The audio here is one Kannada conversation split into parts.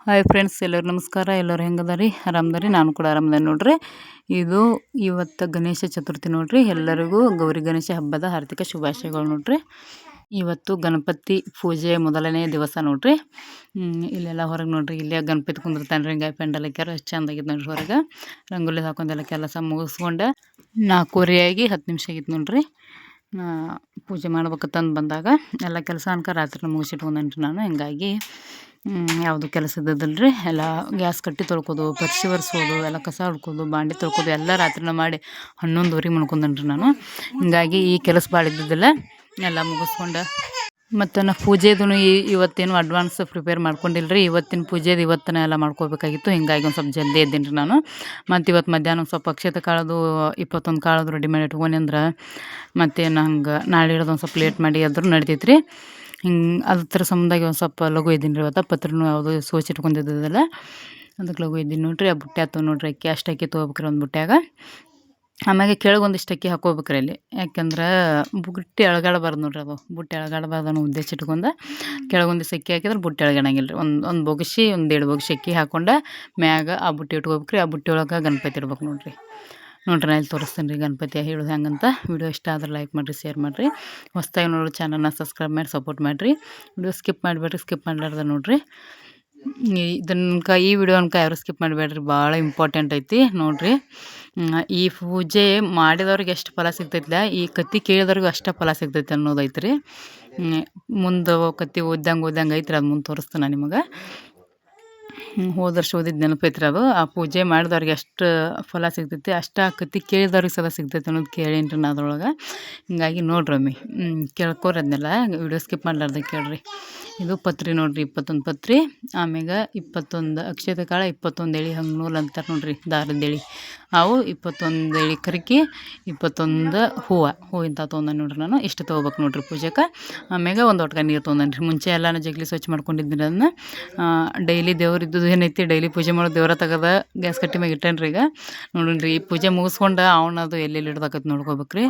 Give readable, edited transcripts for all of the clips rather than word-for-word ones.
ಹಾಯ್ ಫ್ರೆಂಡ್ಸ್, ಎಲ್ಲರೂ ನಮಸ್ಕಾರ. ಎಲ್ಲರೂ ಹೆಂಗದಾರಿ? ಆರಾಮದಾರಿ? ನಾನು ಕೂಡ ಆರಾಮದ ನೋಡ್ರಿ. ಇದು ಇವತ್ತು ಗಣೇಶ ಚತುರ್ಥಿ ನೋಡ್ರಿ. ಎಲ್ಲರಿಗೂ ಗೌರಿ ಗಣೇಶ ಹಬ್ಬದ ಹಾರ್ದಿಕ ಶುಭಾಶಯಗಳು ನೋಡ್ರಿ. ಇವತ್ತು ಗಣಪತಿ ಪೂಜೆ ಮೊದಲನೇ ದಿವಸ ನೋಡ್ರಿ. ಇಲ್ಲೆಲ್ಲ ಹೊರಗೆ ನೋಡ್ರಿ, ಇಲ್ಲೇ ಗಣಪತಿ ಕುಂದಿರ್ತಾನೆ ರೀ. ಹಿಂಗಾಗಿ ಪೆಂಡಲ್ ಹಾಕ್ಯಾರ, ಎಷ್ಟು ಚಂದ ಆಗಿತ್ತು ನೋಡ್ರಿ. ಹೊರಗೆ ರಂಗೋಲಿ ಹಾಕೊಂಡೆಲ್ಲ ಕೆಲಸ ಮುಗಿಸ್ಕೊಂಡೆ 4:30 ಆಗಿ 10 ನಿಮಿಷ ಆಗಿತ್ತು ನೋಡ್ರಿ. ಪೂಜೆ ಮಾಡ್ಬೇಕಂತಂದು ಬಂದಾಗ ಎಲ್ಲ ಕೆಲಸ ಅನ್ಕ ರಾತ್ರಿ ಮುಗಿಸಿಟ್ಕೊಂಡೇನ್ರಿ ನಾನು. ಹಿಂಗಾಗಿ ಯಾವುದು ಕೆಲಸ ಇದ್ದದಲ್ರಿ. ಎಲ್ಲ ಗ್ಯಾಸ್ ಕಟ್ಟಿ ತೊಳ್ಕೋದು, ಪರಿಶಿ ಒರೆಸೋದು, ಎಲ್ಲ ಕಸ ಹೊಡ್ಕೋದು, ಬಾಂಡೆ ತೊಳ್ಕೋದು ಎಲ್ಲ ರಾತ್ರಿನ ಮಾಡಿ 11:30 ಮಲ್ಕೊಂಡೇನ್ರಿ ನಾನು. ಹಿಂಗಾಗಿ ಈ ಕೆಲಸ ಭಾಳ ಇದ್ದಿದ್ದಿಲ್ಲ, ಎಲ್ಲ ಮುಗಿಸ್ಕೊಂಡು ಮತ್ತು ನಾ ಪೂಜೆದು ಇವತ್ತೇನು ಅಡ್ವಾನ್ಸ್ ಪ್ರಿಪೇರ್ ಮಾಡ್ಕೊಂಡಿಲ್ಲರಿ. ಇವತ್ತಿನ ಪೂಜೆದು ಇವತ್ತನೇ ಎಲ್ಲ ಮಾಡ್ಕೋಬೇಕಾಗಿತ್ತು. ಹಿಂಗಾಗಿ ಒಂದು ಸ್ವಲ್ಪ ಜಲ್ದಿ ಎದ್ದೇನೆ ರೀ ನಾನು. ಮತ್ತು ಇವತ್ತು ಮಧ್ಯಾಹ್ನ ಒಂದು ಸ್ವಲ್ಪ ಅಕ್ಷತೆ ಕಾಳದು 21 ಕಾಳದು ರೆಡಿ ಮಾಡಿ ಇಟ್ಕೊಂಡು ಅಂದ್ರೆ ಮತ್ತೇನು ಹಂಗೆ ನಾಳೆ ಇಡೋದು ಒಂದು ಸ್ವಲ್ಪ ಲೇಟ್ ಮಾಡಿ ಆದ್ರೂ ನಡಿತೈತೆ ರೀ. ಅದ್ರ ಸಂಬಂಧಾಗಿ ಒಂದು ಸ್ವಲ್ಪ ಲಘು ಇದ್ದೀನಿ ರೀ. ಇವತ್ತು ಪತ್ರನೂ ಯಾವುದು ಸೋಚಿಟ್ಕೊಂಡಿದ್ದಲ್ಲ, ಅದಕ್ಕೆ ಲಘು ಇದ್ದೀನಿ ನೋಡ್ರಿ. ಆ ಬುಟ್ಟೆ ಆತು ನೋಡ್ರಿ, ಅಕ್ಕಿ ಅಷ್ಟು ಅಕ್ಕಿ ತೊಗೋಬೇಕ್ರಿ ಒಂದು ಬುಟ್ಟ್ಯಾಗ. ಆಮ್ಯಾಗೆ ಕೆಳಗೊಂದಿಷ್ಟು ಅಕ್ಕಿ ಹಾಕೋಬೇಕ್ರಿ ಅಲ್ಲಿ. ಯಾಕಂದ್ರೆ ಬುಟ್ಟಿ ಎಳ್ಗಾಡಬಾರ್ದು ನೋಡ್ರಿ. ಅದು ಬುಟ್ಟಿ ಎಳ್ಗಾಡಬಾರ್ದು ಅನ್ನೋ ಉದ್ದೇಶ ಇಟ್ಕೊಂಡು ಕೆಳಗೊಂದಿಷ್ಟು ಅಕ್ಕಿ ಹಾಕಿದ್ರೆ ಬುಟ್ಟಿ ಎಳ್ಗಣಂಗಿಲ್ಲ ರೀ. ಒಂದು ಬೊಗಸಿ 1-2 ಬೊಗಸಿ ಅಕ್ಕಿ ಹಾಕ್ಕೊಂಡು ಮ್ಯಾಗ ಆ ಬುಟ್ಟಿ ಇಟ್ಕೋಬೇಕ್ರಿ. ಆ ಬುಟ್ಟಿ ಒಳಗೆ ಗಣಪತಿ ಇಡ್ಬೇಕು ನೋಡ್ರಿ. ನೋಡ್ರಿ, ನಾನು ಇಲ್ಲಿ ತೋರಿಸ್ತೀನಿ ರೀ ಗಣಪತಿ ಹೇಳೋದು ಹೆಂಗಂತ. ವಿಡಿಯೋ ಇಷ್ಟ ಆದ್ರೆ ಲೈಕ್ ಮಾಡಿರಿ, ಶೇರ್ ಮಾಡಿರಿ. ಹೊಸ್ದಾಗಿ ನೋಡೋ ಚಾನಲ್ನ ಸಬ್ಸ್ಕ್ರೈಬ್ ಮಾಡಿ ಸಪೋರ್ಟ್ ಮಾಡಿರಿ. ವಿಡಿಯೋ ಸ್ಕಿಪ್ ಮಾಡಿಬೇಡ್ರಿ, ಸ್ಕಿಪ್ ಮಾಡಲಾರ್ದ ನೋಡ್ರಿ. ಈ ವಿಡಿಯೋ ಯಾರು ಸ್ಕಿಪ್ ಮಾಡಬೇಡ್ರಿ, ಭಾಳ ಇಂಪಾರ್ಟೆಂಟ್ ಐತಿ ನೋಡ್ರಿ. ಈ ಪೂಜೆ ಮಾಡಿದವ್ರಿಗೆ ಎಷ್ಟು ಫಲ ಸಿಗ್ತೈತಿಲ್ಲ, ಈ ಕತ್ತಿ ಕೇಳಿದವ್ರಿಗೂ ಅಷ್ಟೇ ಫಲ ಸಿಗ್ತೈತಿ ಅನ್ನೋದೈತೆ ರೀ. ಮುಂದೆ ಕತ್ತಿ ಓದ್ದಂಗೆ ಐತ್ರಿ. ಅದು ಮುಂದೆ ತೋರಿಸ್ತೀನಿ ನಾನು ನಿಮಗೆ. ಹೋದ ವರ್ಷ ಓದಿದ್ದು ನೆನಪೈತ್ರಿ ಅದು. ಆ ಪೂಜೆ ಮಾಡಿದವ್ರಿಗೆ ಎಷ್ಟು ಫಲ ಸಿಗ್ತೈತಿ, ಅಷ್ಟು ಆ ಕತ್ತಿ ಕೇಳಿದವ್ರಿಗೆ ಸದಾ ಸಿಗ್ತೈತಿ ಅನ್ನೋದು ಕೇಳೀನಿ ನಾ ಅದ್ರೊಳಗೆ. ಹಿಂಗಾಗಿ ನೋಡ್ರಿ ಒಮ್ಮೆ ಕೇಳ್ಕೊರಿ ಅದನ್ನೆಲ್ಲ, ವಿಡಿಯೋ ಸ್ಕಿಪ್ ಮಾಡ್ಲಾರ್ದೆ ಕೇಳ್ರಿ. ಇದು ಪತ್ರಿ ನೋಡ್ರಿ, 21 ಪತ್ರಿ. ಆಮ್ಯಾಗ 21 ಅಕ್ಷತೆ ಕಾಳು, 21 ಎಳೆ ಹಂಗೆ ಅಂತಾರೆ ನೋಡ್ರಿ, ದಾರದ ಎಳೆ. ಅವು 21 ಎಳೆ ಕರಿಕಿ, 21 ಹೂವಿಂತ ತೊಗೊಂಡು ನೋಡ್ರಿ ನಾನು. ಇಷ್ಟು ತೊಗೋಬೇಕು ನೋಡ್ರಿ ಪೂಜೆಗೆ. ಆಮ್ಯಾಗ ಒಂದು ಒಟ್ಗೆ ನೀರು ತೊಗೊಂಡ್ರಿ. ಮುಂಚೆ ಎಲ್ಲಾನು ಜಗ್ಲಿ ಸ್ವಚ್ಛ ಮಾಡ್ಕೊಂಡಿದ್ದೀನಿ ಅದನ್ನ. ಡೈಲಿ ದೇವ್ರು ಇದ್ದದ್ದು ಏನೈತಿ, ಡೈಲಿ ಪೂಜೆ ಮಾಡೋ ದೇವ್ರ ತೆಗೆದ ಗ್ಯಾಸ್ ಕಟ್ಟಿ ಮ್ಯಾಗ ಇಟ್ಟೇನ್ರಿ. ಈಗ ನೋಡಿರಿ, ಈ ಪೂಜೆ ಮುಗಿಸ್ಕೊಂಡು ಅವನದು ಎಲ್ಲೆಲ್ಲಿ ಇಡ್ದಾಕೈತಿ ನೋಡ್ಕೋಬೇಕ್ರಿ.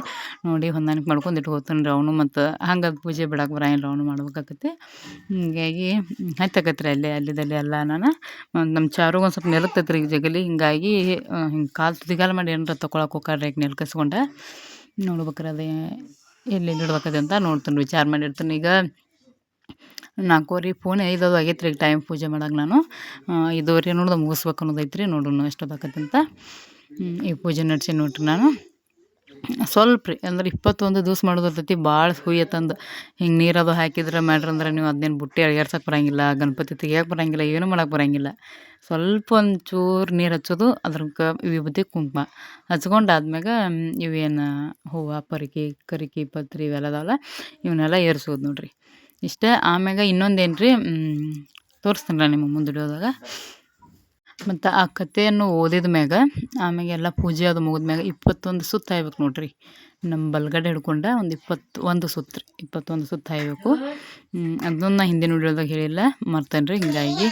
ನೋಡಿ ಹೊಂದಾಣಿಕೆ ಮಾಡ್ಕೊಂಡು ಇಟ್ಕೋತಾನೆ ರೀ ಅವನು. ಮತ್ತು ಹಂಗೆ ಅದು ಪೂಜೆ ಬಿಡಕ್ಕೆ ಬರಂಗಿಲ್ಲ, ಅವನು ಮಾಡ್ಬೇಕಾಕತಿ. ಹಿಂಗಾಗಿ ಹತ್ತಕತ್ರಿ ಅಲ್ಲಿದ್ದಲ್ಲಿ ಎಲ್ಲ. ನಾನು ನಮ್ಮ ಚಾರುಗೆ ಒಂದು ಸ್ವಲ್ಪ ನೆಲಕ್ತೈತ್ರಿ ಈಗ ಜಗಲಿ. ಹಿಂಗಾಗಿ ಹಿಂಗೆ ಕಾಲು ತುದಿಗಾಲ ಮಾಡಿ ಏನಾರ ತೊಗೊಳಕ್ಕೆ ಹೋಗ್ರಿ ಈಗ ನೆಲ್ಕಸ್ಕೊಂಡೆ. ನೋಡ್ಬೇಕ್ರಿ ಅದೇ ಎಲ್ಲೆಲ್ಲಿ ಇಡ್ಬೇಕದೆ ಅಂತ ನೋಡ್ತೀನಿ, ವಿಚಾರ ಮಾಡಿರ್ತೀನಿ. ಈಗ 4:30 ಫೋನ್ 5 ಆಗೈತೆ ರೀ ಟೈಮ್ ಪೂಜೆ ಮಾಡಕ್ಕೆ. ನಾನು 5:30 ನೋಡ್ದೆ ಮುಗಿಸ್ಬೇಕು ಅನ್ನೋದೈತೆ ರೀ. ನೋಡೋಣ ಎಷ್ಟೊತ್ತಾಕತ್ತೆ ಅಂತ. ಈ ಪೂಜೆ ನಡೆಸಿ ನೋಡ್ರಿ ನಾನು. ಸ್ವಲ್ಪ ರೀ ಅಂದ್ರೆ 21 ದಿವ್ಸ ಮಾಡೋದಿರ್ತೈತಿ. ಭಾಳ ಹುಯ್ಯತ್ತಂದು ಹಿಂಗೆ ನೀರದು ಹಾಕಿದ್ರೆ ಮಾಡ್ರಂದ್ರೆ ನೀವು ಅದನ್ನೇನು ಬುಟ್ಟಿ ಅಳ್ಗಾಡ್ಸಕ್ಕೆ ಬರೋಂಗಿಲ್ಲ, ಗಣಪತಿ ತೆಗಿಯೋಕೆ ಬರೋಂಗಿಲ್ಲ, ಏನೂ ಮಾಡೋಕೆ ಬರೋಂಗಿಲ್ಲ. ಸ್ವಲ್ಪ ಒಂಚೂರು ನೀರು ಹಚ್ಚೋದು, ಅದ್ರಕ್ಕೆ ವಿಭೂತಿ ಕುಂಕುಮ ಹಚ್ಕೊಂಡು ಆದ್ಮ್ಯಾಗ ಇವೇನು ಹೂವು ಕರಿಕಿ ಪತ್ರಿ ಇವೆಲ್ಲದವಲ್ಲ ಇವನ್ನೆಲ್ಲ ಏರ್ಸೋದು ನೋಡ್ರಿ. ಇಷ್ಟೇ. ಆಮ್ಯಾಗ ಇನ್ನೊಂದೇನು ರೀ, ತೋರಿಸ್ತೀನಿ ರೀ ನಿಮಗೆ ಮುಂದೆ ವಿಡಿಯೋದಾಗ. ಮತ್ತು ಆ ಕಥೆಯನ್ನು ಓದಿದ ಮ್ಯಾಗ ಆಮ್ಯಾಗ ಎಲ್ಲ ಪೂಜೆ ಅದು ಮುಗಿದ್ಮ್ಯಾಗ 21 ಸುತ್ತು ಹಾಯ್ಬೇಕು ನೋಡ್ರಿ. ನಮ್ಮ ಬಲಗಡೆ ಹಿಡ್ಕೊಂಡು ಒಂದು 21 ಸುತ್ತು ರೀ, 21 ಸುತ್ತು ಹಾಯ್ಬೇಕು. ಅದನ್ನ ಹಿಂದಿನ ವಿಡಿಯೋದಾಗ ಹೇಳಿಲ್ಲ, ಮರ್ತೇನೆ ರೀ. ಹಿಂಗಾಗಿ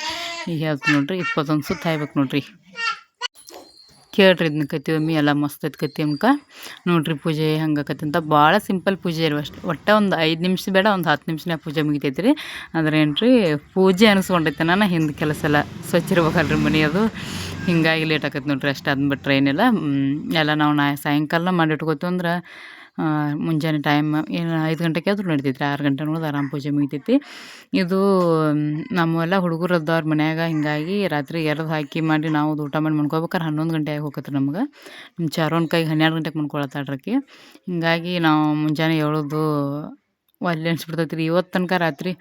ಈಗ ಹೇಳ್ತೀನಿ ನೋಡ್ರಿ, 21 ಸುತ್ತು ಹಾಯ್ಬೇಕು ನೋಡ್ರಿ. ಕೇಳ್ರಿ ಇದನ್ನ ಕತ್ತಿ ಒಮ್ಮೆ, ಎಲ್ಲ ಮಸ್ತ್ ಐತೆ ಕತ್ತಿ ಅಮ್ಕ. ನೋಡ್ರಿ ಪೂಜೆ ಹಂಗಾಕತಿ ಅಂತ. ಭಾಳ ಸಿಂಪಲ್ ಪೂಜೆ ಇರುವ ಅಷ್ಟು. ಒಟ್ಟು ಒಂದು 5 ನಿಮಿಷ ಬೇಡ, ಒಂದು 10 ನಿಮಿಷನಾಗ ಪೂಜೆ ಮುಗಿತೈತಿ ರೀ. ಆದ್ರೆ ಏನು ರೀ, ಪೂಜೆ ಅನಿಸ್ಕೊಂಡೈತೆ ನಾನು. ಹಿಂದೆ ಕೆಲಸ ಎಲ್ಲ ಸ್ವಚ್ಛ ಇರ್ಬೇಕಲ್ರಿ ಮನೆ ಅದು. ಹಿಂಗಾಗಿ ಲೇಟ್ ಆಕೈತೆ ನೋಡ್ರಿ. ಅಷ್ಟು ಅದನ್ನ ಬಿಟ್ರೆ ಏನಿಲ್ಲ. ಎಲ್ಲ ನಾವು ಸಾಯಂಕಾಲ ಮಾಡಿ ಇಟ್ಕೋತೀವಿ ಅಂದ್ರೆ ಮುಂಜಾನೆ ಟೈಮ್ ಏನು 5 ಗಂಟೆಗೆ ಆದ್ರೂ ನಡಿತೈತಿ ರೀ. 6 ಗಂಟೆ ನೋಡಿದ್ರೆ ಆರಾಮ್ ಪೂಜೆ ಮುಗಿತೈತಿ. ಇದು ನಮ್ಮೆಲ್ಲ ಹುಡುಗರು ಅದಾವ್ರ ಮನ್ಯಾಗ. ಹಿಂಗಾಗಿ ರಾತ್ರಿ ಎರ್ದು ಹಾಕಿ ಮಾಡಿ ನಾವು ಊಟ ಮಾಡಿ ಮನ್ಕೋಬೇಕಾರೆ 11 ಗಂಟೆ ಆಗಿ ಹೋಗತ್ತೆ ನಮ್ಗೆ. ನಮ್ಮ ಚಾರೋನ್ ಕೈಗೆ 12 ಗಂಟೆಗೆ ಮನ್ಕೊಳತ್ತಾಳ್ರಿ. ಹಿಂಗಾಗಿ ನಾವು ಮುಂಜಾನೆ ಏಳೋದು ಒಲ್ಲೆ ಅನ್ಸ್ಬಿಡ್ತೈತಿ ರೀ. ಇವತ್ತು ತನಕ ರಾತ್ರಿ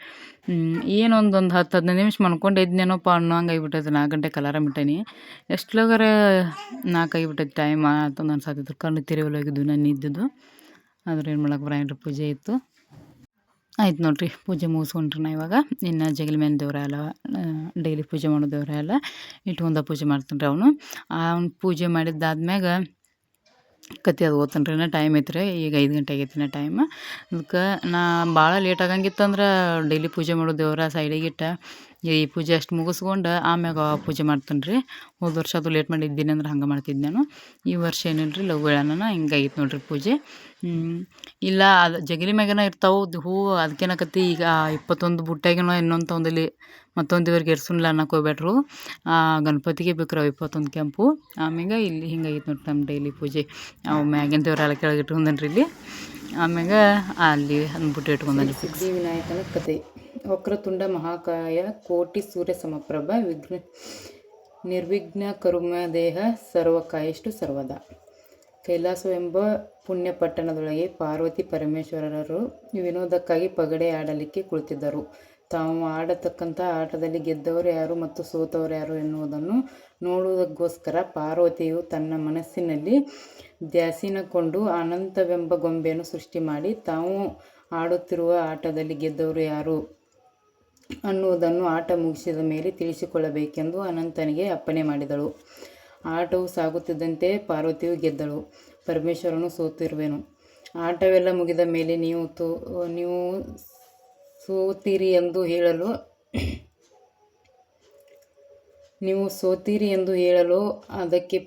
ಏನೊಂದು 10-15 ನಿಮಿಷ ಮನ್ಕೊಂಡು ಎದ್ನೇನೋಪ್ಪ ಅನ್ನೋ ಹಂಗೆ ಆಗಿಬಿಟ್ಟೈತಿ. 4 ಗಂಟೆಗೆ ಅಲಾರಾಮ್ ಇಟ್ಟೇನಿ. ಎಷ್ಟ್ಲಾಗಾರ 4 ಆಗಿಬಿಟ್ಟೈತಿ ಟೈಮ್ ಅಂತಂದು ಅನ್ಸಾತಿತ್ತು. ಕಣ್ಣು ತೆರೆಯಲಾಗಿದ್ದು ನಾನು ಇದ್ದಿದ್ದು. ಆದ್ರೆ ಏನು ಮಾಡಕ್ಕೆ ಬರಂಗಿಲ್ಲ, ಪೂಜೆ ಇತ್ತು. ಆಯ್ತು ನೋಡ್ರಿ, ಪೂಜೆ ಮುಗಿಸ್ಕೊಂಡ್ರಿ ನಾ ಇವಾಗ. ಇನ್ನು ಜಗಲಿ ಮೇಲೆ ದೇವ್ರ ಎಲ್ಲ ಡೈಲಿ ಪೂಜೆ ಮಾಡೋ ದೇವ್ರ ಎಲ್ಲ ಇಟ್ಕೊಂಡ ಪೂಜೆ ಮಾಡ್ತಾನೆ ರೀ ಅವನು. ಅವ್ನು ಪೂಜೆ ಮಾಡಿದ್ದಾದ್ಮ್ಯಾಗ ಕತ್ತಿ ಅದು ಓದ್ತಾನೆ ರೀ. ಟೈಮ್ ಐತ್ರಿ, ಈಗ 5 ಗಂಟೆ ಆಗೈತಿ ಟೈಮ್. ಅದಕ್ಕೆ ನಾ ಭಾಳ ಲೇಟ್ ಆಗಂಗಿತ್ತಂದ್ರೆ ಡೈಲಿ ಪೂಜೆ ಮಾಡೋ ದೇವ್ರ ಸೈಡಿಗೆ ಇಟ್ಟು ಈ ಪೂಜೆ ಅಷ್ಟು ಮುಗಿಸ್ಕೊಂಡು ಆಮ್ಯಾಗ ಪೂಜೆ ಮಾಡ್ತಾನೆ ರೀ. ಹೋದ ವರ್ಷ ಅದು ಲೇಟ್ ಮಾಡಿದ್ದೀನಿ ಅಂದ್ರೆ ಹಂಗೆ ಮಾಡ್ತಿದ್ದೆ ನಾನು. ಈ ವರ್ಷ ಏನಿಲ್ಲ ರೀ ಲಘು ಹೇಳೋಣ ಹಿಂಗಾಗಿತ್ತು ನೋಡ್ರಿ ಪೂಜೆ. ಇಲ್ಲ ಅದು ಜಗಲಿ ಮ್ಯಾಗನ ಇರ್ತಾವೆ ಹೂವು. ಅದಕ್ಕೇನಕತ್ತಿ ಈಗ 21 ಬುಟ್ಟಾಗೇನೋ ಇನ್ನೊಂದು ತೊಂದಲ್ಲಿ ಮತ್ತೊಂದು ದೇವ್ರಿಗೆ ಎರ್ಸುನ್ಲ ಅನ್ನಕ್ಕೆ ಹೋಗ್ಬೇಡ್ರು. ಗಣಪತಿಗೆ ಬೇಕ್ರಿ 21 ಕೆಂಪು. ಆಮ್ಯಾಗ ಇಲ್ಲಿ ಹಿಂಗಾಗಿತ್ತು ನೋಡ್ರಿ ನಮ್ಮ ಡೈಲಿ ಪೂಜೆ. ಅವು ಮ್ಯಾಗಿನ ದೇವ್ರೆಲ್ಲ ಕೆಳಗೆ ಇಟ್ಕೊಂಡನ್ರಿ ಇಲ್ಲಿ. ಆಮ್ಯಾಗ ಅಲ್ಲಿ ಅಂದ್ಬಿಟ್ಟು ಇಟ್ಕೊಂಡನ್ರಿ ಸಿದ್ಧಿ ವಿನಾಯಕನ ಕತೆ. ವಕ್ರತುಂಡ ಮಹಾಕಾಯ ಕೋಟಿ ಸೂರ್ಯ ಸಮಪ್ರಭ ನಿರ್ವಿಘ್ನ ಕರುಮ ದೇಹ ಸರ್ವಕಾಯಷ್ಟು ಸರ್ವದಾ. ಕೈಲಾಸವೆಂಬ ಪುಣ್ಯ ಪಟ್ಟಣದೊಳಗೆ ಪಾರ್ವತಿ ಪರಮೇಶ್ವರರು ವಿನೋದಕ್ಕಾಗಿ ಪಗಡೆ ಆಡಲಿಕ್ಕೆ ಕುಳಿತಿದ್ದರು. ತಾವು ಆಡತಕ್ಕಂಥ ಆಟದಲ್ಲಿ ಗೆದ್ದವರು ಯಾರು ಮತ್ತು ಸೋತವರು ಯಾರು ಎನ್ನುವುದನ್ನು ನೋಡುವುದಕ್ಕೋಸ್ಕರ ಪಾರ್ವತಿಯು ತನ್ನ ಮನಸ್ಸಿನಲ್ಲಿ ಧ್ಯಾಸೀನಗೊಂಡು ಅನಂತವೆಂಬ ಗೊಂಬೆಯನ್ನು ಸೃಷ್ಟಿ ಮಾಡಿ ತಾವು ಆಡುತ್ತಿರುವ ಆಟದಲ್ಲಿ ಗೆದ್ದವರು ಯಾರು ಅನ್ನುವುದನ್ನು ಆಟ ಮುಗಿಸಿದ ಮೇಲೆ ತಿಳಿಸಿಕೊಳ್ಳಬೇಕೆಂದು ಅನಂತನಿಗೆ ಅಪ್ಪಣೆ ಮಾಡಿದಳು. ಆಟವು ಸಾಗುತ್ತಿದ್ದಂತೆ ಪಾರ್ವತಿಯು ಗೆದ್ದಳು. ಪರಮೇಶ್ವರನು ಸೋತಿರುವೆನು. ಆಟವೆಲ್ಲ ಮುಗಿದ ಮೇಲೆ ನೀವು ಸೋತಿರಿ ಎಂದು ಹೇಳಲು ಅದಕ್ಕೆ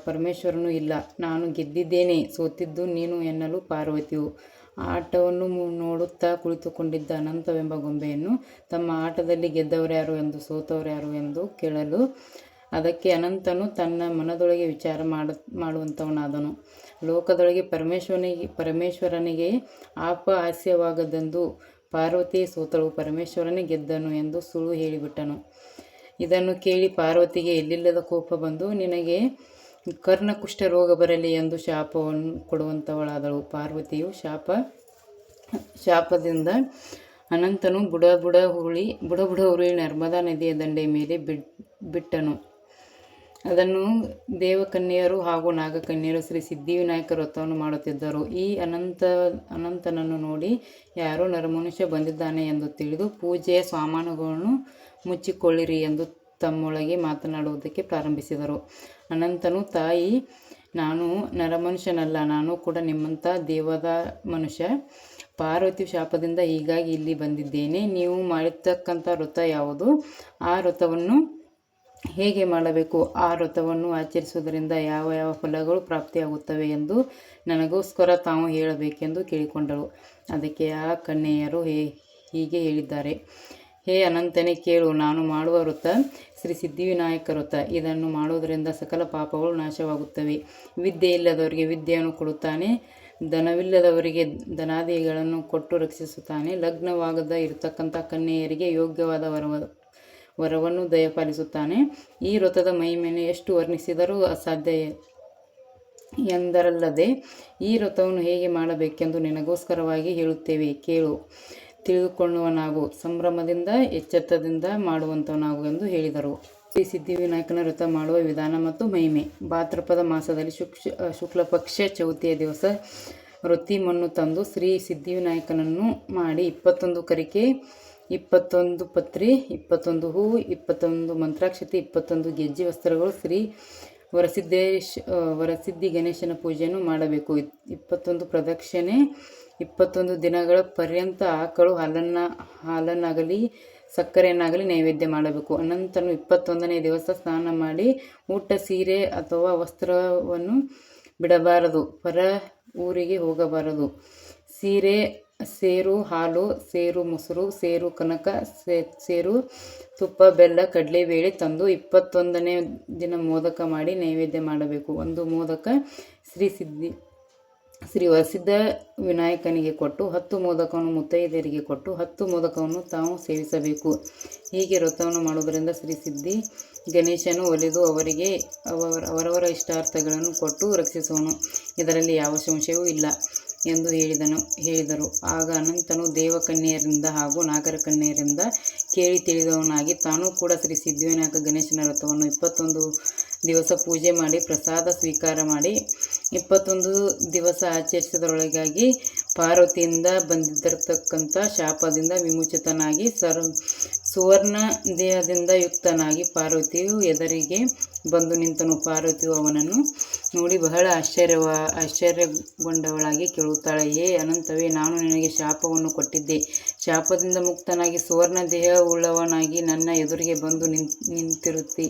ಪರಮೇಶ್ವರನು ಇಲ್ಲ, ನಾನು ಗೆದ್ದಿದ್ದೇನೆ, ಸೋತಿದ್ದು ನೀನು ಎನ್ನಲು ಪಾರ್ವತಿಯು ಆಟವನ್ನು ನೋಡುತ್ತಾ ಕುಳಿತುಕೊಂಡಿದ್ದ ಅನಂತವೆಂಬ ಗೊಂಬೆಯನ್ನು ತಮ್ಮ ಆಟದಲ್ಲಿ ಗೆದ್ದವರ್ಯಾರು ಎಂದು ಸೋತವರ್ಯಾರು ಎಂದು ಕೇಳಲು ಅದಕ್ಕೆ ಅನಂತನು ತನ್ನ ಮನದೊಳಗೆ ವಿಚಾರ ಮಾಡುವಂಥವನಾದನು. ಲೋಕದೊಳಗೆ ಪರಮೇಶ್ವರನಿಗೆ ಅಪಹಾಸ್ಯವಾಗದೆಂದು ಪಾರ್ವತಿಯೇ ಸೋತಳು, ಪರಮೇಶ್ವರನೇ ಗೆದ್ದನು ಎಂದು ಸುಳ್ಳು ಹೇಳಿಬಿಟ್ಟನು. ಇದನ್ನು ಕೇಳಿ ಪಾರ್ವತಿಗೆ ಎಲ್ಲಿಲ್ಲದ ಕೋಪ ಬಂದು ನಿನಗೆ ಕರ್ಣಕುಷ್ಠ ರೋಗ ಬರಲಿ ಎಂದು ಶಾಪವನ್ನು ಕೊಡುವಂಥವಳಾದಳು. ಪಾರ್ವತಿಯು ಶಾಪದಿಂದ ಅನಂತನು ಬುಡ ಹುಳಿ ನರ್ಮದಾ ನದಿಯ ದಂಡೆಯ ಮೇಲೆ ಬಿಟ್ಟನು. ಅದನ್ನು ದೇವಕನ್ಯರು ಹಾಗೂ ನಾಗಕನ್ಯರು ಶ್ರೀ ಸಿದ್ಧಿವಿನಾಯಕ ವ್ರತವನ್ನು ಮಾಡುತ್ತಿದ್ದರು. ಈ ಅನಂತನನ್ನು ನೋಡಿ ಯಾರೋ ನರಮನುಷ್ಯ ಬಂದಿದ್ದಾನೆ ಎಂದು ತಿಳಿದು ಪೂಜೆಯ ಸಾಮಾನುಗಳನ್ನು ಮುಚ್ಚಿಕೊಳ್ಳಿರಿ ಎಂದು ತಮ್ಮೊಳಗೆ ಮಾತನಾಡುವುದಕ್ಕೆ ಪ್ರಾರಂಭಿಸಿದರು. ಅನಂತನು, ತಾಯಿ, ನಾನು ನರಮನುಷ್ಯನಲ್ಲ, ನಾನು ಕೂಡ ನಿಮ್ಮಂಥ ದೇವದ ಮನುಷ್ಯ. ಪಾರ್ವತಿಯು ಶಾಪದಿಂದ ಹೀಗಾಗಿ ಇಲ್ಲಿ ಬಂದಿದ್ದೇನೆ. ನೀವು ಮಾಡಿರ್ತಕ್ಕಂಥ ವ್ರತ ಯಾವುದು? ಆ ವ್ರತವನ್ನು ಹೇಗೆ ಮಾಡಬೇಕು? ಆ ವ್ರತವನ್ನು ಆಚರಿಸುವುದರಿಂದ ಯಾವ ಯಾವ ಫಲಗಳು ಪ್ರಾಪ್ತಿಯಾಗುತ್ತವೆ ಎಂದು ನನಗೋಸ್ಕರ ತಾವು ಹೇಳಬೇಕೆಂದು ಕೇಳಿಕೊಂಡಳು. ಅದಕ್ಕೆ ಆ ಕನ್ಯೆಯರು ಹೀಗೆ ಹೇಳಿದ್ದಾರೆ. ಹೇ ಅನಂತನೇ, ಕೇಳು. ನಾನು ಮಾಡುವ ವ್ರತ ಶ್ರೀ ಸಿದ್ಧಿವಿನಾಯಕ ವ್ರತ. ಇದನ್ನು ಮಾಡುವುದರಿಂದ ಸಕಲ ಪಾಪಗಳು ನಾಶವಾಗುತ್ತವೆ. ವಿದ್ಯೆ ಇಲ್ಲದವರಿಗೆ ವಿದ್ಯೆಯನ್ನು ಕೊಡುತ್ತಾನೆ, ಧನವಿಲ್ಲದವರಿಗೆ ಧನಾದಿಗಳನ್ನು ಕೊಟ್ಟು ರಕ್ಷಿಸುತ್ತಾನೆ, ಲಗ್ನವಾಗದ ಇರತಕ್ಕಂಥ ಕನ್ಯೆಯರಿಗೆ ಯೋಗ್ಯವಾದ ವರವನ್ನು ದಯಪಾಲಿಸುತ್ತಾನೆ. ಈ ವ್ರತದ ಮಹಿಮೆಯನ್ನು ಎಷ್ಟು ವರ್ಣಿಸಿದರೂ ಅಸಾಧ್ಯ ಎಂದರಲ್ಲದೆ ಈ ವ್ರತವನ್ನು ಹೇಗೆ ಮಾಡಬೇಕೆಂದು ನಿನಗೋಸ್ಕರವಾಗಿ ಹೇಳುತ್ತೇವೆ, ಕೇಳು, ತಿಳಿದುಕೊಳ್ಳುವನಾಗು, ಸಂಭ್ರಮದಿಂದ ಎಚ್ಚೆತ್ತದಿಂದ ಮಾಡುವಂಥವನಾಗು ಎಂದು ಹೇಳಿದರು. ಶ್ರೀ ಸಿದ್ಧಿವಿನಾಯಕನ ವ್ರತ ಮಾಡುವ ವಿಧಾನ ಮತ್ತು ಮಹಿಮೆ. ಭಾದ್ರಪದ ಮಾಸದಲ್ಲಿ ಶುಕ್ಲಪಕ್ಷ ಚೌತಿಯ ದಿವಸ ವೃತ್ತಿ ಮಣ್ಣು ತಂದು ಶ್ರೀ ಸಿದ್ಧಿವಿನಾಯಕನನ್ನು ಮಾಡಿ 21 ಕರಿಕೆ, 21 ಪತ್ರಿ, 21 ಹೂವು, 21 ಮಂತ್ರಾಕ್ಷತೆ, 21 ಗೆಜ್ಜೆ ವಸ್ತ್ರಗಳು, ಶ್ರೀ ವರಸಿದ್ಧಿ ಗಣೇಶನ ಪೂಜೆಯನ್ನು ಮಾಡಬೇಕು. 21 ಪ್ರದಕ್ಷಿಣೆ, 21 ದಿನಗಳ ಪರ್ಯಂತ ಆಕಳು ಹಾಲನ್ನಾಗಲಿ ಸಕ್ಕರೆಯನ್ನಾಗಲಿ ನೈವೇದ್ಯ ಮಾಡಬೇಕು. ಅನಂತನು 21ನೇ ದಿವಸ ಸ್ನಾನ ಮಾಡಿ ಊಟ ಸೀರೆ ಅಥವಾ ವಸ್ತ್ರವನ್ನು ಬಿಡಬಾರದು, ಪರ ಊರಿಗೆ ಹೋಗಬಾರದು. ಸೀರೆ, ಸೇರು ಹಾಲು, ಸೇರು ಮೊಸರು, ಸೇರು ಕನಕ, ಸೇರು ತುಪ್ಪ, ಬೆಲ್ಲ, ಕಡಲೆಬೇಳೆ ತಂದು 21ನೇ ದಿನ ಮೋದಕ ಮಾಡಿ ನೈವೇದ್ಯ ಮಾಡಬೇಕು. ಒಂದು ಮೋದಕ ಶ್ರೀ ವರಸಿದ್ಧ ವಿನಾಯಕನಿಗೆ ಕೊಟ್ಟು 10 ಮೋದಕವನ್ನು ಮುತ್ತೈದೆಯರಿಗೆ ಕೊಟ್ಟು 10 ಮೋದಕವನ್ನು ತಾವು ಸೇವಿಸಬೇಕು. ಹೀಗೆ ವ್ರತವನ್ನು ಮಾಡುವುದರಿಂದ ಶ್ರೀ ಸಿದ್ಧಿ ಗಣೇಶನು ಒಲಿದು ಅವರಿಗೆ ಅವರವರ ಇಷ್ಟಾರ್ಥಗಳನ್ನು ಕೊಟ್ಟು ರಕ್ಷಿಸುವನು. ಇದರಲ್ಲಿ ಯಾವ ಸಂಶಯವೂ ಇಲ್ಲ ಎಂದು ಹೇಳಿದರು. ಆಗ ಅನಂತನು ದೇವಕನ್ಯೆಯರಿಂದ ಹಾಗೂ ನಾಗರ ಕನ್ಯೆಯರಿಂದ ಕೇಳಿ ತಿಳಿದವನಾಗಿ ತಾನೂ ಕೂಡ ಶ್ರೀ ಸಿದ್ಧಿವಿನಾಯಕ ಗಣೇಶನ ವ್ರತವನ್ನು 21 ದಿವಸ ಪೂಜೆ ಮಾಡಿ ಪ್ರಸಾದ ಸ್ವೀಕಾರ ಮಾಡಿ 21 ದಿವಸ ಆಚರಿಸಿದರೊಳಗಾಗಿ ಪಾರ್ವತಿಯಿಂದ ಬಂದಿರತಕ್ಕಂಥ ಶಾಪದಿಂದ ವಿಮೋಚಿತನಾಗಿ ಸುವರ್ಣ ದೇಹದಿಂದ ಯುಕ್ತನಾಗಿ ಪಾರ್ವತಿಯು ಎದುರಿಗೆ ಬಂದು ನಿಂತನು. ಪಾರ್ವತಿಯು ಅವನನ್ನು ನೋಡಿ ಬಹಳ ಆಶ್ಚರ್ಯಗೊಂಡವಳಾಗಿ ಕೇಳುತ್ತಾಳೆ. ಹೇ ಅನಂತವೇ, ನಾನು ನಿನಗೆ ಶಾಪವನ್ನು ಕೊಟ್ಟಿದ್ದೆ. ಶಾಪದಿಂದ ಮುಕ್ತನಾಗಿ ಸುವರ್ಣ ದೇಹವುಳ್ಳವನಾಗಿ ನನ್ನ ಎದುರಿಗೆ ಬಂದು ನಿಂತಿರುತ್ತಿ.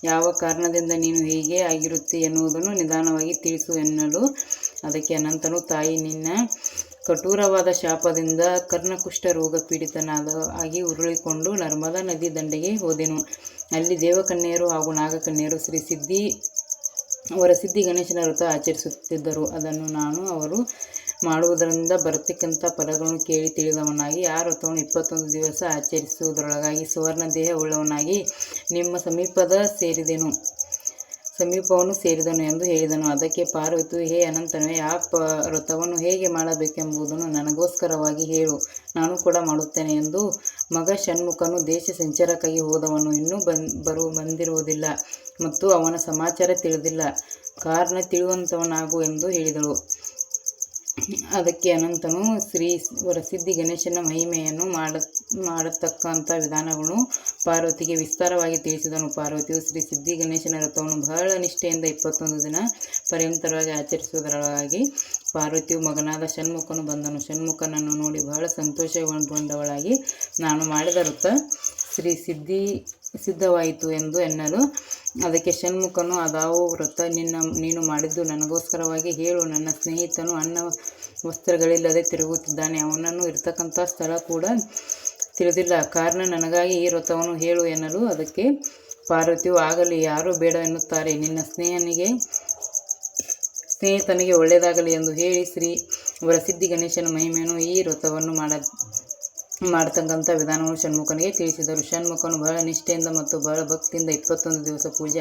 ಯಾವ ಕಾರಣದಿಂದ ನೀನು ಹೀಗೆ ಆಗಿರುತ್ತಿ ಎನ್ನುವುದನ್ನು ನಿಧಾನವಾಗಿ ತಿಳಿಸು ಎನ್ನಲು, ಅದಕ್ಕೆ ಅನಂತನು, ತಾಯಿ, ನಿನ್ನ ಕಠೋರವಾದ ಶಾಪದಿಂದ ಕರ್ಣಕುಷ್ಠ ರೋಗ ಪೀಡಿತನಾಗಿ ಉರುಳಿಕೊಂಡು ನರ್ಮದಾ ನದಿ ದಂಡೆಗೆ ಹೋದೆನು. ಅಲ್ಲಿ ದೇವಕನ್ಯೆಯರು ಹಾಗೂ ನಾಗಕನ್ಯೆಯರು ವರಸಿದ್ಧಿ ಗಣೇಶನ ವ್ರತ ಆಚರಿಸುತ್ತಿದ್ದರು. ಅದನ್ನು ನಾನು ಅವರು ಮಾಡುವುದರಿಂದ ಬರತಕ್ಕಂಥ ಫಲಗಳನ್ನು ಕೇಳಿ ತಿಳಿದವನಾಗಿ ಆ ವ್ರತವನ್ನು 21 ದಿವಸ ಆಚರಿಸುವುದರೊಳಗಾಗಿ ಸುವರ್ಣ ದೇಹ ಉಳ್ಳವನಾಗಿ ನಿಮ್ಮ ಸಮೀಪವನ್ನು ಸೇರಿದನು ಎಂದು ಹೇಳಿದನು. ಅದಕ್ಕೆ ಪಾರ್ವತಿಯು, ಹೇ ಅನಂತನೇ, ಆ ವ್ರತವನ್ನು ಹೇಗೆ ಮಾಡಬೇಕೆಂಬುದನ್ನು ನನಗೋಸ್ಕರವಾಗಿ ಹೇಳು, ನಾನು ಕೂಡ ಮಾಡುತ್ತೇನೆ ಎಂದು. ಮಗ ಷಣ್ಮುಖನು ದೇಶ ಸಂಚಾರಕ್ಕಾಗಿ ಹೋದವನು ಇನ್ನೂ ಬಂದಿರುವುದಿಲ್ಲ ಮತ್ತು ಅವನ ಸಮಾಚಾರ ತಿಳಿದಿಲ್ಲ. ಕಾರಣ ತಿಳಿಯುವಂತವನಾಗು ಎಂದು ಹೇಳಿದಳು. ಅದಕ್ಕೆ ಅನಂತನು ವರಸಿದ್ಧಿ ಗಣೇಶನ ಮಹಿಮೆಯನ್ನು ಮಾಡತಕ್ಕಂಥ ವಿಧಾನಗಳನ್ನು ಪಾರ್ವತಿಗೆ ವಿಸ್ತಾರವಾಗಿ ತಿಳಿಸಿದನು. ಪಾರ್ವತಿಯು ಸಿದ್ಧಿ ಗಣೇಶನ ವ್ರತವನ್ನು ಬಹಳ ನಿಷ್ಠೆಯಿಂದ 21 ದಿನ ಪರ್ಯಂತರವಾಗಿ ಆಚರಿಸುವುದರೊಳಗಾಗಿ ಪಾರ್ವತಿಯು ಮಗನಾದ ಷಣ್ಮುಖನು ಬಂದನು. ಷಣ್ಮುಖನನ್ನು ನೋಡಿ ಬಹಳ ಸಂತೋಷಗೊಂಡವಳಾಗಿ, ನಾನು ಮಾಡಿದ ವ್ರತ ಸಿದ್ಧವಾಯಿತು ಎಂದು ಎನ್ನಲು, ಅದಕ್ಕೆ ಷಣ್ಮುಖನು, ಅದಾವ ವ್ರತ ನೀನು ಮಾಡಿದ್ದು ನನಗೋಸ್ಕರವಾಗಿ ಹೇಳು. ನನ್ನ ಸ್ನೇಹಿತನು ಅನ್ನ ವಸ್ತ್ರಗಳಿಲ್ಲದೆ ತಿರುಗುತ್ತಿದ್ದಾನೆ. ಅವನನ್ನು ಇರತಕ್ಕಂಥ ಸ್ಥಳ ಕೂಡ ತಿಳಿದಿಲ್ಲ. ಕಾರಣ ನನಗಾಗಿ ಈ ವ್ರತವನ್ನು ಹೇಳು ಎನ್ನಲು, ಅದಕ್ಕೆ ಪಾರ್ವತಿಯು, ಆಗಲಿ, ಯಾರೂ ಬೇಡ ಎನ್ನುತ್ತಾರೆ. ನಿನ್ನ ಸ್ನೇಹಿತನಿಗೆ ಒಳ್ಳೆಯದಾಗಲಿ ಎಂದು ಹೇಳಿ ವರಸಿದ್ಧಿ ಗಣೇಶನ ಮಹಿಮೆಯನ್ನು ಈ ವ್ರತವನ್ನು ಮಾಡತಕ್ಕಂಥ ವಿಧಾನವನ್ನು ಷಣ್ಮುಖನಿಗೆ ತಿಳಿಸಿದರು. ಷಣ್ಮುಖನು ಬಹಳ ನಿಷ್ಠೆಯಿಂದ ಮತ್ತು ಬಹಳ ಭಕ್ತಿಯಿಂದ 21 ದಿವಸ ಪೂಜೆ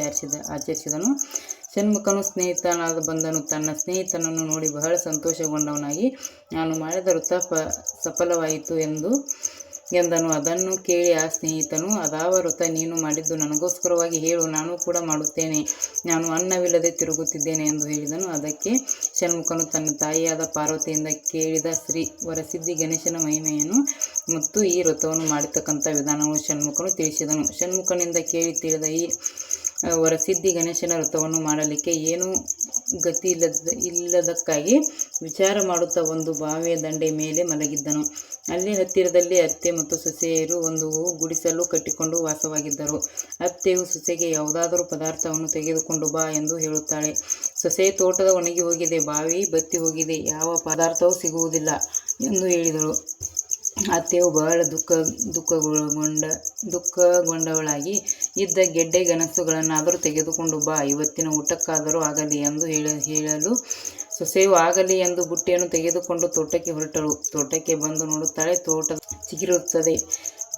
ಆಚರಿಸಿದನು. ಷಣ್ಮುಖನು ಸ್ನೇಹಿತನಾದ ಬಂದನು. ತನ್ನ ಸ್ನೇಹಿತನನ್ನು ನೋಡಿ ಬಹಳ ಸಂತೋಷಗೊಂಡವನಾಗಿ, ನಾನು ಮಾಡಿದ ವ್ರತ ಸಫಲವಾಯಿತು ಎಂದನು. ಅದನ್ನು ಕೇಳಿ ಆ ಸ್ನೇಹಿತನು, ಅದಾವ ವ್ರತ ನೀನು ಮಾಡಿದ್ದು ನನಗೋಸ್ಕರವಾಗಿ ಹೇಳು, ನಾನು ಕೂಡ ಮಾಡುತ್ತೇನೆ. ನಾನು ಅನ್ನವಿಲ್ಲದೆ ತಿರುಗುತ್ತಿದ್ದೇನೆ ಎಂದು ಹೇಳಿದನು. ಅದಕ್ಕೆ ಷಣ್ಮುಖನು ತನ್ನ ತಾಯಿಯಾದ ಪಾರ್ವತಿಯಿಂದ ಕೇಳಿದ ವರಸಿದ್ಧಿ ಗಣೇಶನ ಮಹಿಮೆಯನ್ನು ಮತ್ತು ಈ ವ್ರತವನ್ನು ಮಾಡತಕ್ಕಂಥ ವಿಧಾನವನ್ನು ಷಣ್ಮುಖನು ತಿಳಿಸಿದನು. ಷಣ್ಮುಖನಿಂದ ಕೇಳಿ ತಿಳಿದ ಈ ವರಸಿದ್ಧಿ ಗಣೇಶನ ವ್ರತವನ್ನು ಮಾಡಲಿಕ್ಕೆ ಏನೂ ಗತಿ ಇಲ್ಲದಕ್ಕಾಗಿ ವಿಚಾರ ಮಾಡುತ್ತಾ ಒಂದು ಬಾವಿಯ ದಂಡೆ ಮೇಲೆ ಮಲಗಿದ್ದನು. ಅಲ್ಲಿ ಹತ್ತಿರದಲ್ಲಿ ಅತ್ತೆ ಮತ್ತು ಸೊಸೆಯರು ಒಂದು ಗುಡಿಸಲು ಕಟ್ಟಿಕೊಂಡು ವಾಸವಾಗಿದ್ದರು. ಅತ್ತೆಯು ಸೊಸೆಗೆ ಯಾವುದಾದರೂ ಪದಾರ್ಥವನ್ನು ತೆಗೆದುಕೊಂಡು ಬಾ ಎಂದು ಹೇಳುತ್ತಾಳೆ. ಸೊಸೆಯ ತೋಟದ ಒಣಗಿ ಹೋಗಿದೆ, ಬಾವಿ ಬತ್ತಿ ಹೋಗಿದೆ, ಯಾವ ಪದಾರ್ಥವೂ ಸಿಗುವುದಿಲ್ಲ ಎಂದು ಹೇಳಿದಳು. ಅತ್ತೆಯು ಬಹಳ ದುಃಖಗೊಂಡವಳಾಗಿ, ಇದ್ದ ಗೆಡ್ಡೆ ಗೆಣಸುಗಳನ್ನಾದರೂ ತೆಗೆದುಕೊಂಡು ಬಾ, ಇವತ್ತಿನ ಊಟಕ್ಕಾದರೂ ಆಗಲಿ ಎಂದು ಹೇಳಲು, ಸೊಸೆಯು ಆಗಲಿ ಎಂದು ಬುಟ್ಟಿಯನ್ನು ತೆಗೆದುಕೊಂಡು ತೋಟಕ್ಕೆ ಹೊರಟಳು. ತೋಟಕ್ಕೆ ಬಂದು ನೋಡುತ್ತಾಳೆ, ತೋಟ ಚಿಗುರಿರುತ್ತದೆ,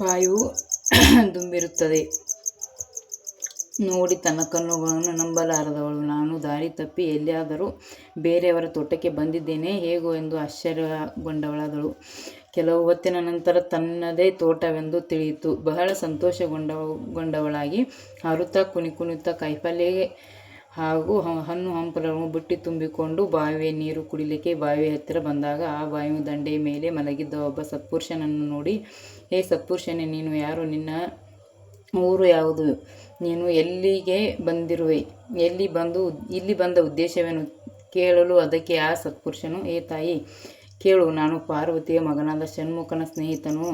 ಬಾವಿಯು ತುಂಬಿರುತ್ತದೆ. ನೋಡಿ ತನ್ನ ಕಣ್ಣುಗಳನ್ನು ನಂಬಲಾರದವಳು, ನಾನು ದಾರಿ ತಪ್ಪಿ ಎಲ್ಲಿಯಾದರೂ ಬೇರೆಯವರ ತೋಟಕ್ಕೆ ಬಂದಿದ್ದೇನೆ ಹೇಗೋ ಎಂದು ಆಶ್ಚರ್ಯಗೊಂಡವಳಾದಳು. ಕೆಲವು ಹೊತ್ತಿನ ನಂತರ ತನ್ನದೇ ತೋಟವೆಂದು ತಿಳಿಯಿತು. ಬಹಳ ಸಂತೋಷಗೊಂಡವಳಾಗಿ ಹಾರುತ್ತಾ ಕುಣಿಯುತ್ತಾ ಕಾಯಿಪಲ್ಯ ಹಾಗೂ ಹಣ್ಣು ಹಂಪಲುಗಳನ್ನು ಬುಟ್ಟಿ ತುಂಬಿಕೊಂಡು ಬಾವಿಯ ನೀರು ಕುಡಿಲಿಕ್ಕೆ ಬಾವಿಯ ಹತ್ತಿರ ಬಂದಾಗ, ಆ ಬಾವಿಯ ದಂಡೆಯ ಮೇಲೆ ಮಲಗಿದ್ದ ಒಬ್ಬ ಸತ್ಪುರುಷನನ್ನು ನೋಡಿ, ಹೇ ಸತ್ಪುರುಷನೇ, ನೀನು ಯಾರು? ನಿನ್ನ ಊರು ಯಾವುದು? ನೀನು ಎಲ್ಲಿಗೆ ಬಂದಿರುವೆ? ಇಲ್ಲಿ ಬಂದ ಉದ್ದೇಶವೇನು ಕೇಳಲು, ಅದಕ್ಕೆ ಆ ಸತ್ಪುರುಷನು, ಹೇ ತಾಯಿ, ಕೇಳು, ನಾನು ಪಾರ್ವತಿಯ ಮಗನಾದ ಷಣ್ಮುಖನ ಸ್ನೇಹಿತನು.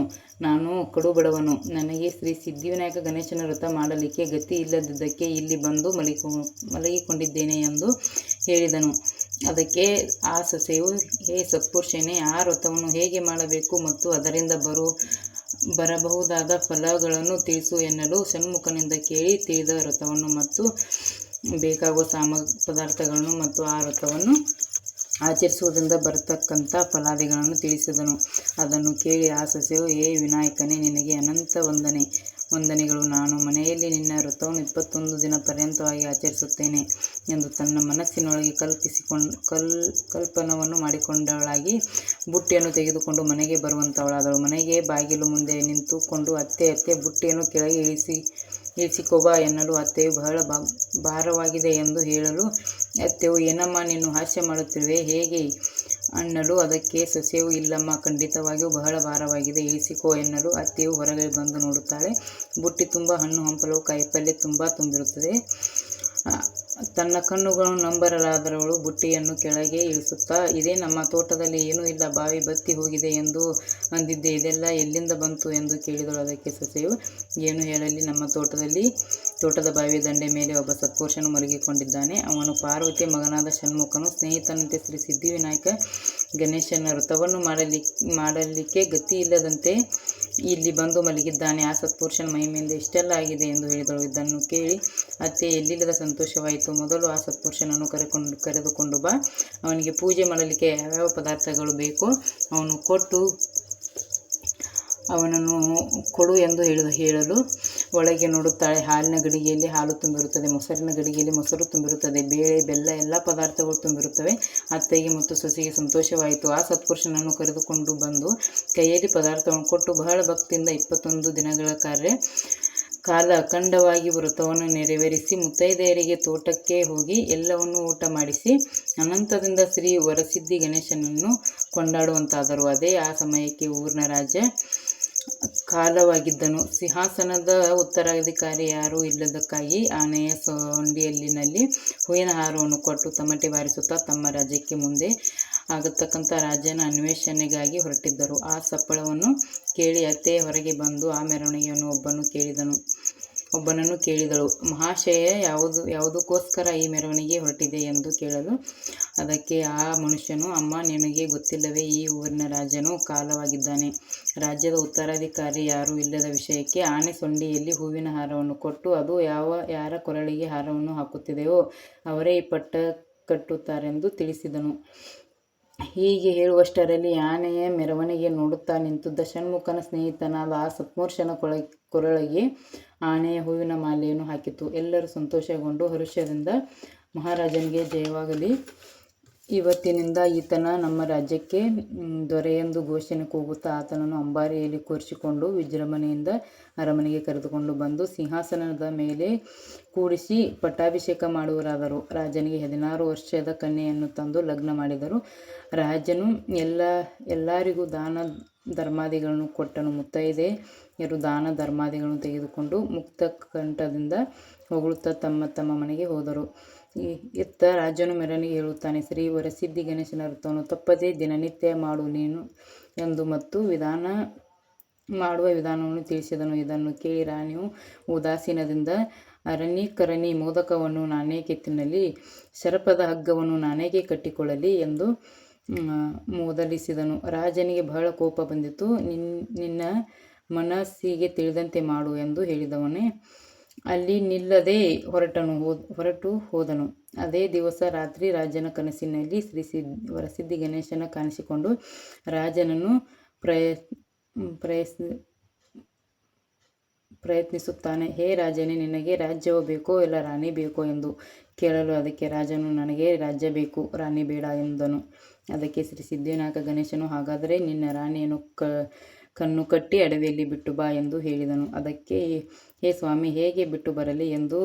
ನಾನು ಕಡುಬಡವನು. ನನಗೆ ಸಿದ್ಧಿವಿನಾಯಕ ಗಣೇಶನ ವ್ರತ ಮಾಡಲಿಕ್ಕೆ ಗತಿ ಇಲ್ಲದಿದ್ದಕ್ಕೆ ಇಲ್ಲಿ ಬಂದು ಮಲಗಿಕೊಂಡಿದ್ದೇನೆ ಎಂದು ಹೇಳಿದನು. ಅದಕ್ಕೆ ಆ ಸೊಸೆಯು, ಹೇ ಸತ್ಪುರುಷನೇ, ಆ ವ್ರತವನ್ನು ಹೇಗೆ ಮಾಡಬೇಕು ಮತ್ತು ಅದರಿಂದ ಬರಬಹುದಾದ ಫಲಗಳನ್ನು ತಿಳಿಸು ಎನ್ನಲು, ಷಣ್ಮುಖನಿಂದ ಕೇಳಿ ತಿಳಿದ ವ್ರತವನ್ನು ಮತ್ತು ಬೇಕಾಗುವ ಪದಾರ್ಥಗಳನ್ನು ಮತ್ತು ಆ ವ್ರತವನ್ನು ಆಚರಿಸುವುದರಿಂದ ಬರತಕ್ಕಂಥ ಫಲಾದಿಗಳನ್ನು ತಿಳಿಸಿದನು. ಅದನ್ನು ಕೇಳಿ ಆ ಸೊಸೆಯು, ಹೇ ವಿನಾಯಕನೇ, ನಿನಗೆ ಅನಂತ ವಂದನೆಗಳು. ನಾನು ಮನೆಯಲ್ಲಿ ನಿನ್ನ ವ್ರತವನ್ನು 21 ದಿನ ಪರ್ಯಂತವಾಗಿ ಆಚರಿಸುತ್ತೇನೆ ಎಂದು ತನ್ನ ಮನಸ್ಸಿನೊಳಗೆ ಕಲ್ಪನವನ್ನು ಮಾಡಿಕೊಂಡವಳಾಗಿ ಬುಟ್ಟಿಯನ್ನು ತೆಗೆದುಕೊಂಡು ಮನೆಗೆ ಬರುವಂತವಳಾದಳು. ಮನೆಗೆ ಬಾಗಿಲು ಮುಂದೆ ನಿಂತುಕೊಂಡು, ಅತ್ತೆ ಬುಟ್ಟಿಯನ್ನು ಕೆಳಗೆ ಇಳಿಸಿಕೊಬಾ ಎನ್ನಲು, ಅತ್ತೆಯು ಬಹಳ ಭಾರವಾಗಿದೆ ಎಂದು ಹೇಳಲು, ಅತ್ತೆಯು, ಏನಮ್ಮ, ನೀನು ಹಾಸ್ಯ ಮಾಡುತ್ತಿರುವೆ ಹೇಗೆ ಅನ್ನಲು, ಅದಕ್ಕೆ ಸೊಸೆಯು, ಇಲ್ಲಮ್ಮ, ಖಂಡಿತವಾಗಿಯೂ ಬಹಳ ಭಾರವಾಗಿದೆ, ಇಳಿಸಿಕೋ ಎನ್ನಲು, ಅತ್ತೆಯು ಹೊರಗೆ ಬಂದು ನೋಡುತ್ತಾಳೆ. ಬುಟ್ಟಿ ತುಂಬ ಹಣ್ಣು ಹಂಪಲು ಕಾಯಿಪಲ್ಯ ತುಂಬ ತುಂಬಿರುತ್ತದೆ. ತನ್ನ ಕಣ್ಣುಗಳನ್ನು ನಂಬರಲಾದವಳು ಬುಟ್ಟಿಯನ್ನು ಕೆಳಗೆ ಇಳಿಸುತ್ತಾ, ಇದೇ ನಮ್ಮ ತೋಟದಲ್ಲಿ ಏನೂ ಇಲ್ಲ, ಬಾವಿ ಬತ್ತಿ ಹೋಗಿದೆ ಎಂದು ಅಂದಿದ್ದೆ, ಇದೆಲ್ಲ ಎಲ್ಲಿಂದ ಬಂತು ಎಂದು ಕೇಳಿದಳು. ಅದಕ್ಕೆ ಸೊಸೆಯು, ಏನು ಹೇಳಲಿ, ನಮ್ಮ ತೋಟದ ಬಾವಿಯ ದಂಡೆ ಮೇಲೆ ಒಬ್ಬ ಸತ್ಪುರುಷನು ಮಲಗಿಕೊಂಡಿದ್ದಾನೆ. ಅವನು ಪಾರ್ವತಿಯ ಮಗನಾದ ಷಣ್ಮುಖನು. ಸ್ನೇಹಿತನಂತೆ ಶ್ರೀ ಸಿದ್ಧಿವಿನಾಯಕ ಗಣೇಶನ ವ್ರತವನ್ನು ಮಾಡಲಿಕ್ಕೆ ಗತಿಯಿಲ್ಲದಂತೆ ಇಲ್ಲಿ ಬಂದು ಮಲಗಿದ್ದಾನೆ. ಆ ಸತ್ಪುರುಷನ ಮಹಿಮೆಯಿಂದ ಇಷ್ಟೆಲ್ಲ ಆಗಿದೆ ಎಂದು ಹೇಳಿದಳು. ಇದನ್ನು ಕೇಳಿ ಅತ್ತೆ ಎಲ್ಲಿಲ್ಲದ ಸಂತೋಷವಾಯಿತು. ಮೊದಲು ಆ ಸತ್ಪುರುಷನನ್ನು ಕರೆದುಕೊಂಡು ಬಾ, ಅವನಿಗೆ ಪೂಜೆ ಮಾಡಲಿಕ್ಕೆ ಯಾವ್ಯಾವ ಪದಾರ್ಥಗಳು ಬೇಕೋ ಅವನನ್ನು ಕೊಡು ಎಂದು ಹೇಳಲು ಒಳಗೆ ನೋಡುತ್ತಾಳೆ. ಹಾಲಿನ ಗಡಿಗೆಯಲ್ಲಿ ಹಾಲು ತುಂಬಿರುತ್ತದೆ, ಮೊಸರಿನ ಗಡಿಗೆಯಲ್ಲಿ ಮೊಸರು ತುಂಬಿರುತ್ತದೆ, ಬೇಳೆ ಬೆಲ್ಲ ಎಲ್ಲ ಪದಾರ್ಥಗಳು ತುಂಬಿರುತ್ತವೆ. ಅತ್ತೆಗೆ ಮತ್ತು ಸೊಸೆಗೆ ಸಂತೋಷವಾಯಿತು. ಆ ಸತ್ಪುರುಷನನ್ನು ಕರೆದುಕೊಂಡು ಬಂದು ಕೈಯಲ್ಲಿ ಪದಾರ್ಥವನ್ನು ಕೊಟ್ಟು ಬಹಳ ಭಕ್ತಿಯಿಂದ 21 ದಿನಗಳ ಕಾಲ ಅಖಂಡವಾಗಿ ವ್ರತವನ್ನು ನೆರವೇರಿಸಿ ಮುತ್ತೈದೆಯರಿಗೆ ತೋಟಕ್ಕೆ ಹೋಗಿ ಎಲ್ಲವನ್ನೂ ಊಟ ಮಾಡಿಸಿ ಅನಂತದಿಂದ ಶ್ರೀ ವರಸಿದ್ಧಿ ಗಣೇಶನನ್ನು ಕೊಂಡಾಡುವಂತಾದರು. ಅದೇ ಆ ಸಮಯಕ್ಕೆ ಊರಿನ ರಾಜ ಕಾಲವಾಗಿದ್ದನು. ಸಿಂಹಾಸನದ ಉತ್ತರಾಧಿಕಾರಿ ಯಾರೂ ಇಲ್ಲದಕ್ಕಾಗಿ ಆನೆಯ ಸೊಂಡಿಲಿನಲ್ಲಿ ಹೂವಿನ ಹಾರವನ್ನು ಕೊಟ್ಟು ತಮಟೆ ಬಾರಿಸುತ್ತಾ ತಮ್ಮ ರಾಜ್ಯಕ್ಕೆ ಮುಂದೆ ಆಗತಕ್ಕಂಥ ರಾಜನ ಅನ್ವೇಷಣೆಗಾಗಿ ಹೊರಟಿದ್ದರು. ಆ ಸಪ್ಪಳವನ್ನು ಕೇಳಿ ಅತ್ತೆ ಹೊರಗೆ ಬಂದು ಆ ಮೆರವಣಿಗೆಯನ್ನು ಒಬ್ಬನನ್ನು ಕೇಳಿದಳು. ಮಹಾಶಯ, ಯಾವುದಕ್ಕೋಸ್ಕರ ಈ ಮೆರವಣಿಗೆ ಹೊರಟಿದೆ ಎಂದು ಕೇಳಲು, ಅದಕ್ಕೆ ಆ ಮನುಷ್ಯನು, ಅಮ್ಮ, ನಿನಗೆ ಗೊತ್ತಿಲ್ಲವೇ, ಈ ಊರಿನ ರಾಜನು ಕಾಲವಾಗಿದ್ದಾನೆ. ರಾಜ್ಯದ ಉತ್ತರಾಧಿಕಾರಿ ಯಾರೂ ಇಲ್ಲದ ವಿಷಯಕ್ಕೆ ಆನೆ ಸೊಂಡಿಯಲ್ಲಿ ಹೂವಿನ ಹಾರವನ್ನು ಕೊಟ್ಟು ಅದು ಯಾರ ಕೊರಳಿಗೆ ಹಾರವನ್ನು ಹಾಕುತ್ತಿದೆಯೋ ಅವರೇ ಈ ಪಟ್ಟ ಕಟ್ಟುತ್ತಾರೆಂದು ತಿಳಿಸಿದನು. ಹೀಗೆ ಹೇಳುವಷ್ಟರಲ್ಲಿ ಆನೆಯ ಮೆರವಣಿಗೆ ನೋಡುತ್ತಾ ನಿಂತಿದ್ದ ಷಣ್ಮುಖನ ಸ್ನೇಹಿತನಾದ ಆ ಸತ್ಪುರುಷನ ಕೊರಳಿಗೆ ಆನೆಯ ಹೂವಿನ ಮಾಲೆಯನ್ನು ಹಾಕಿತು. ಎಲ್ಲರೂ ಸಂತೋಷಗೊಂಡು ಹರುಷದಿಂದ, ಮಹಾರಾಜನಿಗೆ ಜಯವಾಗಲಿ, ಇವತ್ತಿನಿಂದ ಈತನ ನಮ್ಮ ರಾಜ್ಯಕ್ಕೆ ದೊರೆಯೆಂದು ಘೋಷಣೆ ಕೂಗುತ್ತಾ ಆತನನ್ನು ಅಂಬಾರಿಯಲ್ಲಿ ಕೂರಿಸಿಕೊಂಡು ವಿಜೃಂಭಣೆಯಿಂದ ಅರಮನೆಗೆ ಕರೆದುಕೊಂಡು ಬಂದು ಸಿಂಹಾಸನದ ಮೇಲೆ ಕೂಡಿಸಿ ಪಟ್ಟಾಭಿಷೇಕ ಮಾಡುವರಾದರು. ರಾಜನಿಗೆ 16 ವರ್ಷದ ಕನ್ಯೆಯನ್ನು ತಂದು ಲಗ್ನ ಮಾಡಿದರು. ರಾಜನು ಎಲ್ಲರಿಗೂ ದಾನ ಧರ್ಮಾದಿಗಳನ್ನು ಕೊಟ್ಟನು. ಮುತ್ತೈದೆಯರು ದಾನ ಧರ್ಮಾದಿಗಳನ್ನು ತೆಗೆದುಕೊಂಡು ಮುಕ್ತ ಕಂಠದಿಂದ ಹೊಗಳುತ್ತಾ ತಮ್ಮ ಮನೆಗೆ ಹೋದರು. ಇತ್ತ ರಾಜನು ಮೆರವಣಿಗೆ ಹೇಳುತ್ತಾನೆ. ಶ್ರೀ ವರಸಿದ್ಧಿ ಗಣೇಶನ ವ್ರತವನ್ನು ತಪ್ಪದೆ ದಿನನಿತ್ಯ ಮಾಡು ನೀನು ಎಂದು ಮತ್ತು ಮಾಡುವ ವಿಧಾನವನ್ನು ತಿಳಿಸಿದನು. ಇದನ್ನು ಕೇಳಿ ರಾಣಿಯು ಉದಾಸೀನದಿಂದ, ಅರಣ್ಯಕರಣಿ, ಮೋದಕವನ್ನು ನಾನೇಕೆ ತಿನ್ನಲಿ, ಶರಪದ ಹಗ್ಗವನ್ನು ನಾನೇಕೆ ಕಟ್ಟಿಕೊಳ್ಳಲಿ ಎಂದು ಮೂದಲಿಸಿದನು. ರಾಜನಿಗೆ ಬಹಳ ಕೋಪ ಬಂದಿತು. ನಿನ್ನ ಮನಸ್ಸಿಗೆ ತಿಳಿದಂತೆ ಮಾಡು ಎಂದು ಹೇಳಿದವನೇ ಅಲ್ಲಿ ನಿಲ್ಲದೆ ಹೊರಟು ಹೋದನು. ಅದೇ ದಿವಸ ರಾತ್ರಿ ರಾಜನ ಕನಸಿನಲ್ಲಿ ಶ್ರೀ ವರಸಿದ್ಧಿ ಗಣೇಶನ ಕಾಣಿಸಿಕೊಂಡು ರಾಜನನ್ನು ಪ್ರಯತ್ನಿಸುತ್ತಾನೆ. ಹೇ ರಾಜನೇ, ನಿನಗೆ ರಾಜ್ಯವು ಬೇಕೋ ಇಲ್ಲ ರಾಣಿ ಬೇಕೋ ಎಂದು ಕೇಳಲು, ಅದಕ್ಕೆ ರಾಜನು, ನನಗೆ ರಾಜ್ಯ ಬೇಕು, ರಾಣಿ ಬೇಡ ಎಂದನು. ಅದಕ್ಕೆ ಶ್ರೀ ಸಿದ್ಧಿವಿನಾಯಕ ಗಣೇಶನು, ಹಾಗಾದರೆ ನಿನ್ನ ರಾಣಿಯನ್ನು ಕಣ್ಣು ಕಟ್ಟಿ ಅಡವಿಯಲ್ಲಿ ಬಿಟ್ಟು ಬಾ ಎಂದು ಹೇಳಿದನು. ಅದಕ್ಕೆ, ಹೇ ಸ್ವಾಮಿ, ಹೇಗೆ ಬಿಟ್ಟು ಬರಲಿ ಎಂದು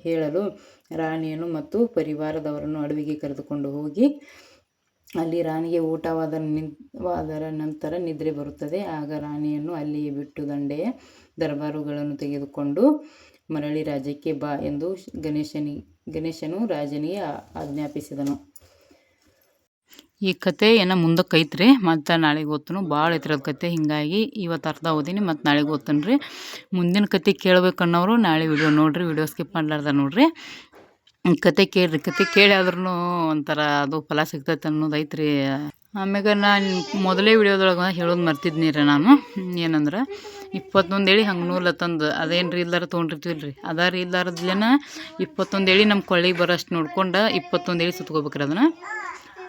ಹೇಳಲು, ರಾಣಿಯನ್ನು ಮತ್ತು ಪರಿವಾರದವರನ್ನು ಅಡವಿಗೆ ಕರೆದುಕೊಂಡು ಹೋಗಿ ಅಲ್ಲಿ ರಾಣಿಗೆ ಊಟವಾದರ ನಂತರ ನಿದ್ರೆ ಬರುತ್ತದೆ. ಆಗ ರಾಣಿಯನ್ನು ಅಲ್ಲಿಯೇ ಬಿಟ್ಟು ದಂಡೆಯ ದರ್ಬಾರುಗಳನ್ನು ತೆಗೆದುಕೊಂಡು ಮರಳಿ ರಾಜ್ಯಕ್ಕೆ ಬಾ ಎಂದು ಗಣೇಶನು ರಾಜನಿಗೆ ಆಜ್ಞಾಪಿಸಿದನು. ಈ ಕತೆ ಏನೋ ಮುಂದಕ್ಕೆ ಐತ್ರಿ, ಮತ್ತು ನಾಳೆಗೆ ಓದ್ತನು. ಭಾಳ ಐತ್ರದ ಕತೆ, ಹಿಂಗಾಗಿ ಇವತ್ತು ಅರ್ಧ ಓದೀನಿ, ಮತ್ತು ನಾಳೆಗೆ ಓದ್ತಾನೆ ರೀ. ಮುಂದಿನ ಕತೆ ಕೇಳ್ಬೇಕನ್ನೋರು ನಾಳೆ ವಿಡಿಯೋ ನೋಡಿರಿ, ವಿಡಿಯೋ ಸ್ಕಿಪ್ ಮಾಡ್ಲಾರ್ದ ನೋಡಿರಿ. ಕತೆ ಕೇಳಿ ಆದ್ರೂ ಒಂಥರ ಅದು ಫಲ ಸಿಗ್ತೈತೆ ಅನ್ನೋದು ಐತ್ರಿ. ಆಮ್ಯಾಗ ನಾನು ಮೊದಲೇ ವಿಡಿಯೋದೊಳಗೆ ಹೇಳೋದು ಮರ್ತಿದ್ನಿ ರೀ. ನಾನು ಏನಂದ್ರೆ 21 ಎಳೆ ಹಂಗೆ ನೂಲತ್ತಂದು ಅದೇನು ರೀ ಇಲ್ದಾರ ತೊಗೊಂಡಿರ್ತೀವಿ ರೀ, ಅದ ರೀ ಇಲ್ದಾರದ್ಲೇನ 21 ಎಳೆ ನಮ್ಮ ಕೊಳ್ಳಿಗೆ ಬರೋಷ್ಟು ನೋಡ್ಕೊಂಡು 21 ಎಳೆ ಸುತ್ಕೋಬೇಕ್ರಿ. ಅದನ್ನು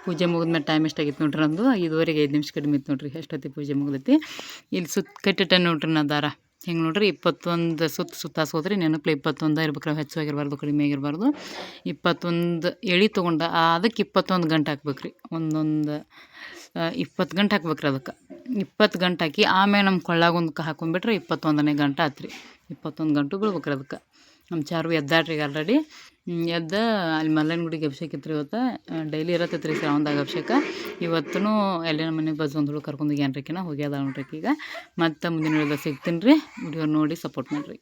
ಪೂಜೆ ಮುಗಿದ್ಮೇಲೆ ಟೈಮ್ ಎಷ್ಟಾಗಿತ್ತು ನೋಡ್ರಿ, ನಂದು 5:15 5 ನಿಮಿಷ ಕಡಿಮೆ ಇತ್ತು ನೋಡ್ರಿ. ಎಷ್ಟೊತ್ತಿ ಪೂಜೆ ಮುಗಿದೈತಿ. ಇಲ್ಲಿ ಕಟ್ಟಿಟ್ಟ ನೋಡ್ರಿ ನಾ ದಾರ ಹಿಂಗೆ ನೋಡ್ರಿ 21 ಸುತ್ತಾಸೋದ್ರಿ. ನೆನಪಲ್ಲಿ 21 ಇರ್ಬೇಕ್ರಿ, ಹೆಚ್ಚಾಗಿರ್ಬಾರ್ದು ಕಡಿಮೆ ಆಗಿರಬಾರ್ದು. 21 ಎಳೆ ತೊಗೊಂಡು ಅದಕ್ಕೆ 21 ಗಂಟೆ ಹಾಕ್ಬೇಕ್ರಿ. ಒಂದೊಂದು 20 ಗಂಟೆ ಹಾಕ್ಬೇಕ್ರಿ. ಅದಕ್ಕೆ 20 ಗಂಟೆ ಹಾಕಿ ಆಮೇಲೆ ನಮ್ಮ ಕೊಳ್ಳಾಗೊಂದಕ್ಕೆ ಹಾಕೊಂಡ್ಬಿಟ್ರೆ 21ನೇ ಗಂಟೆ ಆತ್ರಿ. 21 ಗಂಟೆ ಬೀಳ್ಬೇಕ್ರಿ ಅದಕ್ಕೆ. ನಮ್ಮ ಚಾರು ಎದ್ದಾಡ್ರಿ ಈಗ ಆಲ್ರೆಡಿ ಎದ್ದ ಅಲ್ಲಿ ಮಲ್ಲನ ಗುಡಿಗೆ ಅಭಿಷೇಕ ಇತ್ತು ಇವತ್ತು. ಡೈಲಿ ಇರತ್ತೈತೆ ರೀ ಶ್ರಾವಣದಾಗ ಅಭಿಷೇಕ. ಇವತ್ತೂ ಎಲ್ಲ ನಮ್ಮ ಮನೆಗೆ ಬಸ್ ಒಂದು ಹುಡುಗ ಕರ್ಕೊಂಡು ಹೋಗ್ಯಾನ್ರಿಕಿನ ಹೋಗ್ಯದ ನೋಡ್ರಿ ಈಗ. ಮತ್ತು ಮುಂದಿನ ವಿಡಿಯೋದಾಗ ಸಿಗ್ತೀನಿ ರೀ. ವಿಡಿಯೋ ನೋಡಿ ಸಪೋರ್ಟ್ ಮಾಡಿರಿ.